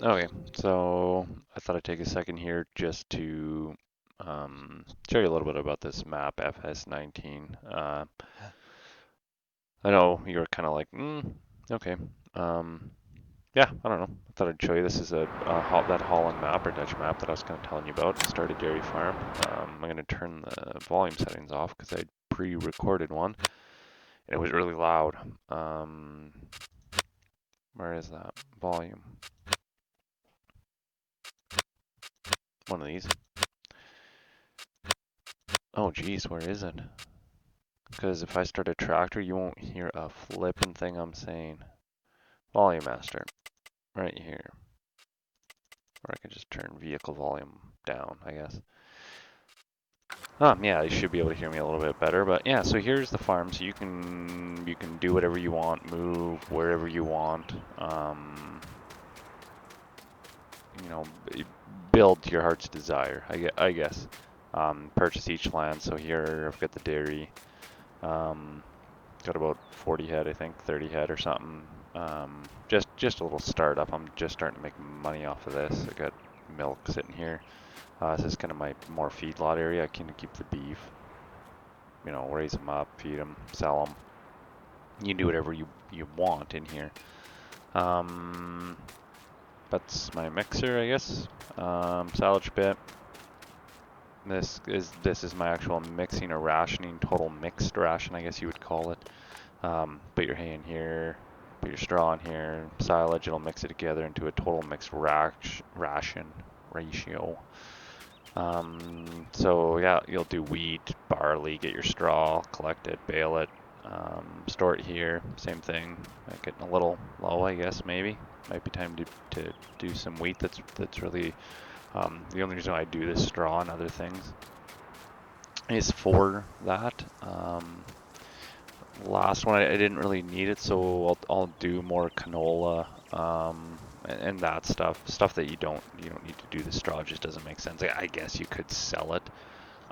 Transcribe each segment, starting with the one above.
Okay, so I thought I'd take a second here just to show you a little bit about this map, Fs19. I know you were kind of like, okay. Um, yeah, I don't know. I thought I'd show you. This is that Holland map or Dutch map that I was kind of telling you about. Start a dairy farm. I'm going to turn the volume settings off because I pre-recorded one and it was really loud. Um, where is that? Volume. One of these. Oh, geez, where is it? Because if I start a tractor, you won't hear a flippin' thing I'm saying. Volume master, right here. Or I can just turn vehicle volume down, I guess. Yeah, you should be able to hear me a little bit better. But yeah, so here's the farm. So you can do whatever you want, move wherever you want. You know, build to your heart's desire. I guess. Purchase each land. So here I've got the dairy. Um, got about 40 head, I think, 30 head or something. Just a little startup. I'm just starting to make money off of this. I got milk sitting here. This is kind of my more feedlot area. I can keep the beef, you know, raise them up, feed them, sell them. You can do whatever you want in here. Um, that's my mixer, I guess. Silage bit. This is my actual mixing or rationing, total mixed ration, I guess you would call it. Put your hay in here, put your straw in here, silage, it'll mix it together into a total mixed ration ratio. So yeah, you'll do wheat, barley, get your straw, collect it, bale it, store it here, same thing. Getting a little low, I guess, maybe. Might be time to do some wheat. That's really the only reason I do this straw and other things is for that. Last one, I didn't really need it, so I'll do more canola and that stuff that you don't need to do. The straw just doesn't make sense. I guess you could sell it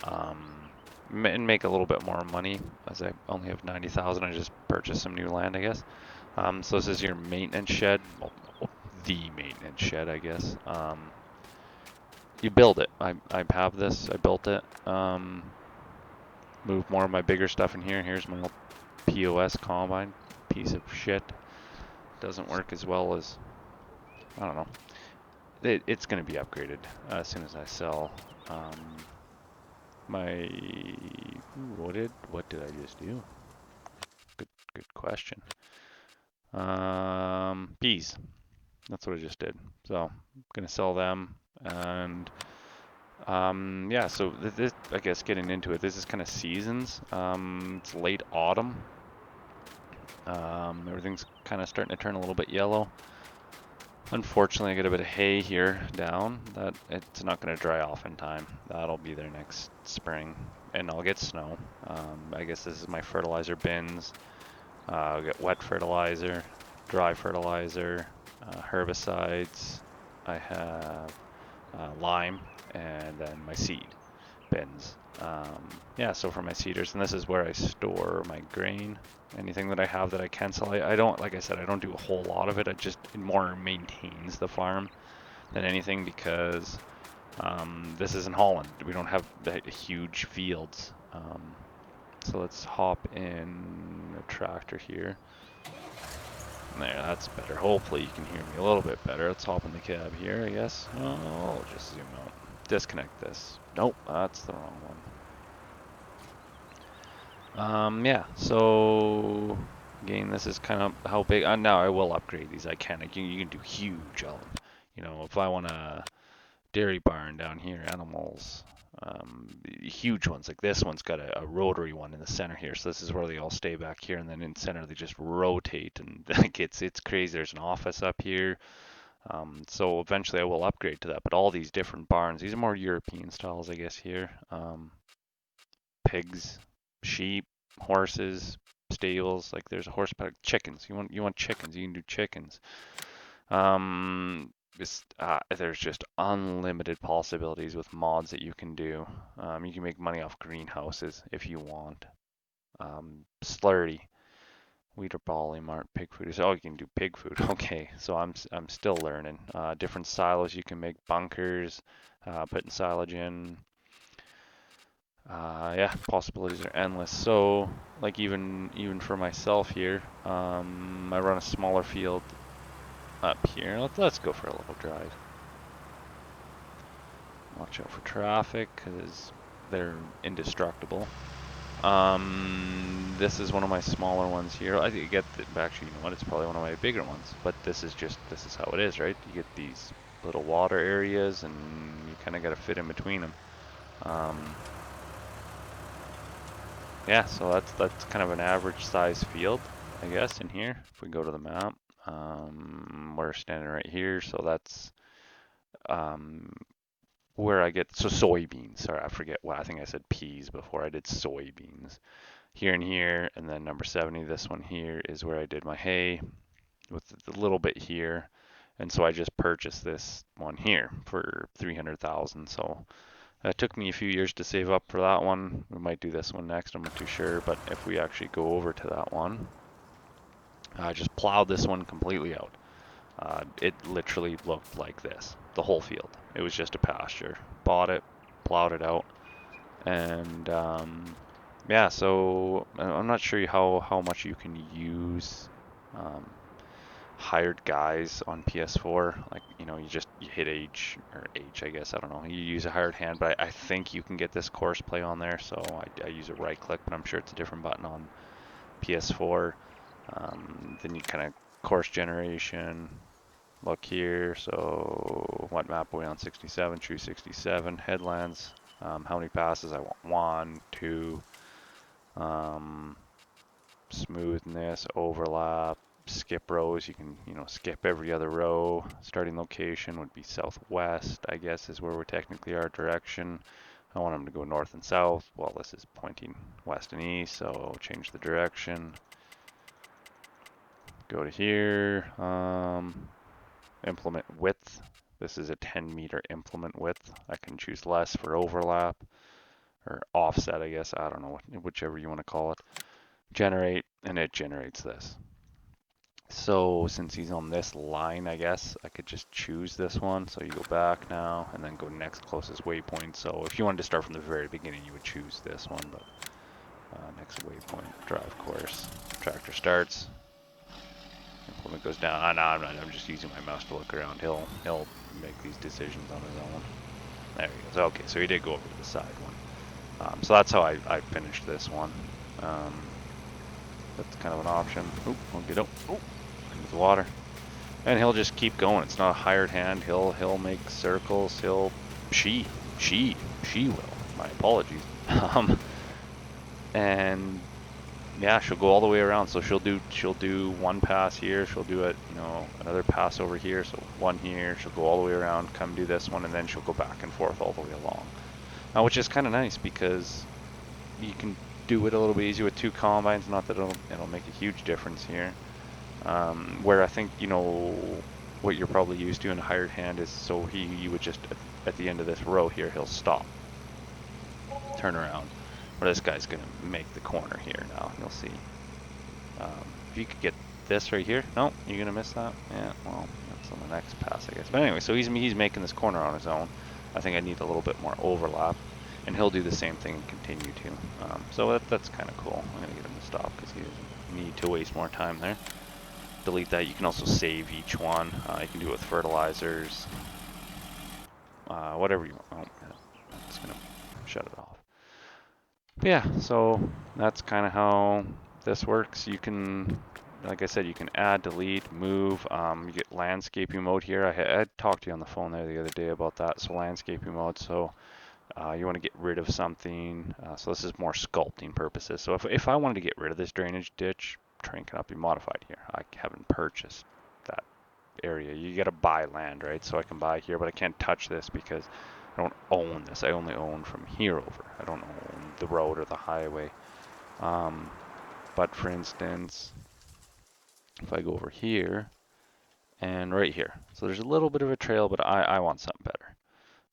um, and make a little bit more money, as I only have 90,000. I just purchased some new land, I guess. So this is your maintenance shed, well, the maintenance shed, I guess. You build it. I have this. I built it. Move more of my bigger stuff in here. Here's my old POS combine, piece of shit. Doesn't work as well as, I don't know. It's going to be upgraded as soon as I sell. My what did I just do? Good question. Peas. That's what I just did. So I'm gonna sell them, and yeah. So this, I guess, getting into it. This is kind of seasons. It's late autumn. Everything's kind of starting to turn a little bit yellow. Unfortunately, I got a bit of hay here down that it's not going to dry off in time. That'll be there next spring, and I'll get snow. I guess this is my fertilizer bins. I'll get wet fertilizer, dry fertilizer, herbicides. I have lime, and then my seed bins. Yeah, so for my seeders, and this is where I store my grain. Anything that I have that I can sell, I don't, like I said, I don't do a whole lot of it. It more maintains the farm than anything because this is in Holland. We don't have the huge fields. So let's hop in a tractor here. There, that's better. Hopefully you can hear me a little bit better. Let's hop in the cab here, I guess. Oh, I'll just zoom out. Disconnect this. Nope, that's the wrong one. Yeah, so again, this is kind of how big. Now I will upgrade these. I can. You can do huge. You know, if I want a dairy barn down here, animals, huge ones like this one's got a rotary one in the center here. So this is where they all stay back here, and then in center they just rotate, and like it's crazy. There's an office up here. So eventually I will upgrade to that. But all these different barns, these are more European styles, I guess here. Pigs, sheep, horses, stables. Like there's a horse paddock, chickens. You want chickens? You can do chickens. There's just unlimited possibilities with mods that you can do. You can make money off greenhouses if you want. Slurry. Wheat or barley mart, pig food is, oh, you can do pig food. Okay, so I'm still learning. Different silos you can make, bunkers, putting silage in. Yeah, possibilities are endless. So, like even for myself here, I run a smaller field up here. Let's go for a little drive. Watch out for traffic because they're indestructible. This is one of my smaller ones here. I think you get actually, you know what? It's probably one of my bigger ones. But this is how it is, right? You get these little water areas, and you kind of got to fit in between them. Yeah, so that's kind of an average size field, I guess, in here. If we go to the map, we're standing right here, so that's um, where I get, so soybeans. Sorry, I forget what, I think I said peas before. I did soybeans here and here, and then number 70, this one here is where I did my hay with a little bit here. And so I just purchased this one here for 300,000. So it took me a few years to save up for that one. We might do this one next, I'm not too sure. But if we actually go over to that one, I just plowed this one completely out. It literally looked like this, the whole field. It was just a pasture. Bought it, plowed it out, and yeah, so I'm not sure how much you can use um, hired guys on PS4. Like, you know, you hit H, I guess, I don't know. You use a hired hand, but I think you can get this course play on there. So I use a right click, but I'm sure it's a different button on PS4. Then you kind of course generation. Look here. So what map are we on? 67, true 67. Headlands. How many passes? I want 1, 2. Smoothness, overlap, skip rows. You can, you know, skip every other row. Starting location would be southwest, I guess, is where we technically are. Direction, I want them to go north and south. Well, this is pointing west and east, so change the direction. Go to here. Implement width. This is a 10-meter implement width. I can choose less for overlap or offset, I guess. I don't know, whichever you want to call it. Generate, and it generates this. So since he's on this line, I guess I could just choose this one. So you go back now and then go next closest waypoint. So if you wanted to start from the very beginning, you would choose this one, but next waypoint, drive course, tractor starts, implement goes down. I'm just using my mouse to look around. He'll make these decisions on his own. There he goes. Okay, so he did go over to the side one. So that's how I finished this one. That's kind of an option. Oop, we'll get up. Oop, into the water. And he'll just keep going. It's not a hired hand. He'll make circles. She will. My apologies. And yeah, she'll go all the way around. So she'll do one pass here. She'll do it, you know, another pass over here. So one here. She'll go all the way around, come do this one, and then she'll go back and forth all the way along. Which is kind of nice because you can do it a little bit easier with 2 combines. Not that it'll make a huge difference here. Where I think, you know, what you're probably used to in a hired hand is, so he would just, at the end of this row here, he'll stop, turn around. Where this guy's going to make the corner here now, you'll see. If you could get this right here. No, you're going to miss that? Yeah, well, that's on the next pass, I guess. But anyway, so he's making this corner on his own. I think I need a little bit more overlap. And he'll do the same thing and continue to. So that's kind of cool. I'm going to get him to stop because he doesn't need to waste more time there. Delete that. You can also save each one. You can do it with fertilizers, whatever you want. Oh, I'm just gonna shut it off. But yeah, so that's kind of how this works. You can, like I said, you can add, delete, move. You get landscaping mode here. I talked to you on the phone there the other day about that. So landscaping mode. So you want to get rid of something. So this is more sculpting purposes. So if I wanted to get rid of this drainage ditch, terrain cannot be modified here. I haven't purchased that area. You got to buy land, right? So I can buy here, but I can't touch this because I don't own this. I only own from here over. I don't own the road or the highway. But for instance, if I go over here and right here, so there's a little bit of a trail, but I want something better.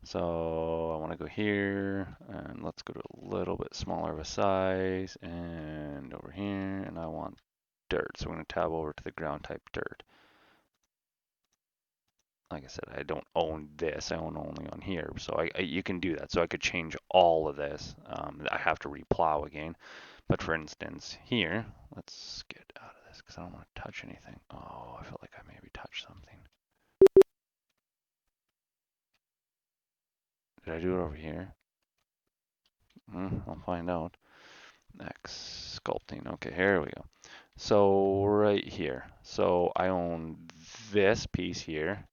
So I want to go here and let's go to a little bit smaller of a size and over here, and I want dirt. So we're going to tab over to the ground type dirt. Like I said, I don't own this. I own only on here. So you can do that. So I could change all of this. I have to replow again. But for instance, here, let's get out of this because I don't want to touch anything. Oh, I feel like I maybe touched something. Did I do it over here? I'll find out. X sculpting. Okay, here we go. So right here. So I own this piece here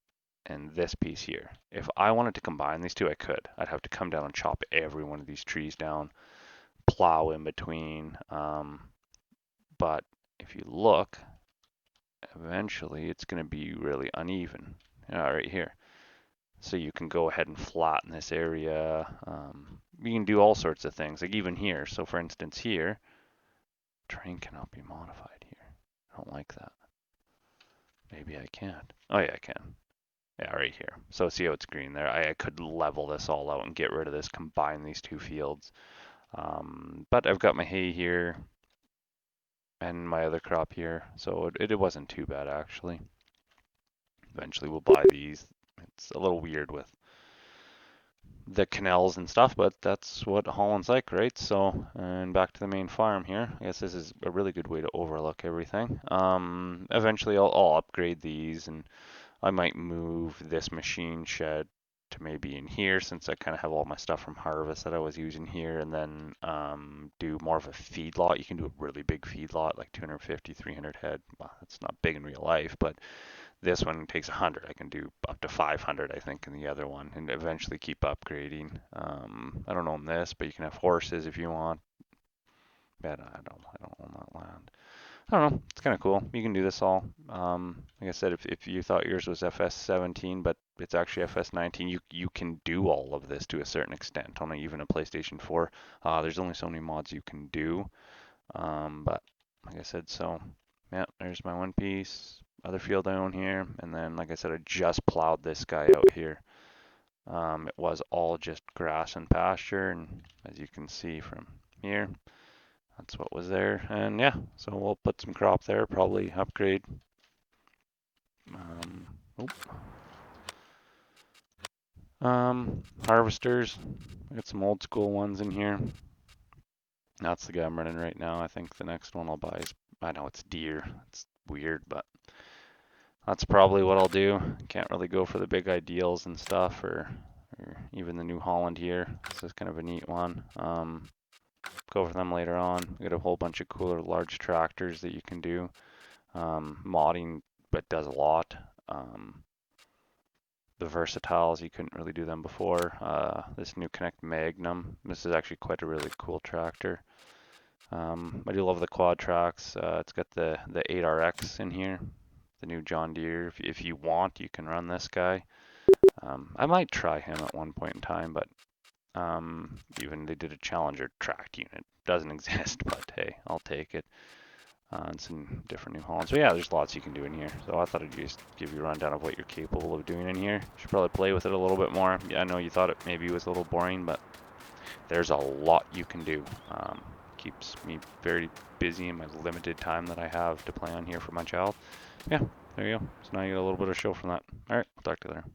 and this piece here. If I wanted to combine these two, I could. I'd have to come down and chop every one of these trees down, plow in between. But if you look, eventually it's going to be really uneven. Right here. So you can go ahead and flatten this area. You can do all sorts of things, like even here. So for instance here, terrain cannot be modified here. I don't like that. Maybe I can't. Oh yeah, I can. Yeah, right here. So see how it's green there? I could level this all out and get rid of this, combine these two fields. But I've got my hay here and my other crop here, so it wasn't too bad actually. Eventually we'll buy these. It's a little weird with the canals and stuff, but that's what Holland's like, right? So, and back to the main farm here. I guess this is a really good way to overlook everything. Eventually I'll upgrade these, and I might move this machine shed to maybe in here since I kind of have all my stuff from harvest that I was using here, and then do more of a feed lot. You can do a really big feed lot, like 250, 300 head. Well, it's not big in real life, but this one takes 100. I can do up to 500, I think, in the other one, and eventually keep upgrading. I don't own this, but you can have horses if you want. But I don't own that land. I don't know. It's kind of cool. You can do this all. Like I said, if you thought yours was Fs19, but it's actually Fs19, you can do all of this to a certain extent on even a PlayStation 4. There's only so many mods you can do. But like I said, so yeah, there's my one piece. Other field I own here, and then like I said, I just plowed this guy out here. It was all just grass and pasture, and as you can see from here, that's what was there. And yeah, so we'll put some crop there, probably upgrade. Harvesters. I got some old school ones in here. That's the guy I'm running right now. I think the next one I'll buy is, I know it's deer. It's weird, but that's probably what I'll do. Can't really go for the big ideals and stuff, or even the New Holland here. This is kind of a neat one. Go for them later on. We got a whole bunch of cooler large tractors that you can do. Modding, but does a lot. The versatiles, you couldn't really do them before. This new Connect Magnum, this is actually quite a really cool tractor. I do love the quad tracks. It's got the 8RX in here, the new John Deere. If you want, you can run this guy. I might try him at one point in time, but even they did a Challenger tracked unit. Doesn't exist, but hey, I'll take it. And some different New Holland. So yeah, there's lots you can do in here. So I thought I'd just give you a rundown of what you're capable of doing in here. You should probably play with it a little bit more. Yeah, I know you thought it maybe was a little boring, but there's a lot you can do. Keeps me very busy in my limited time that I have to play on here for my child. Yeah, there you go. So now you get a little bit of show from that. All right, I'll talk to you later.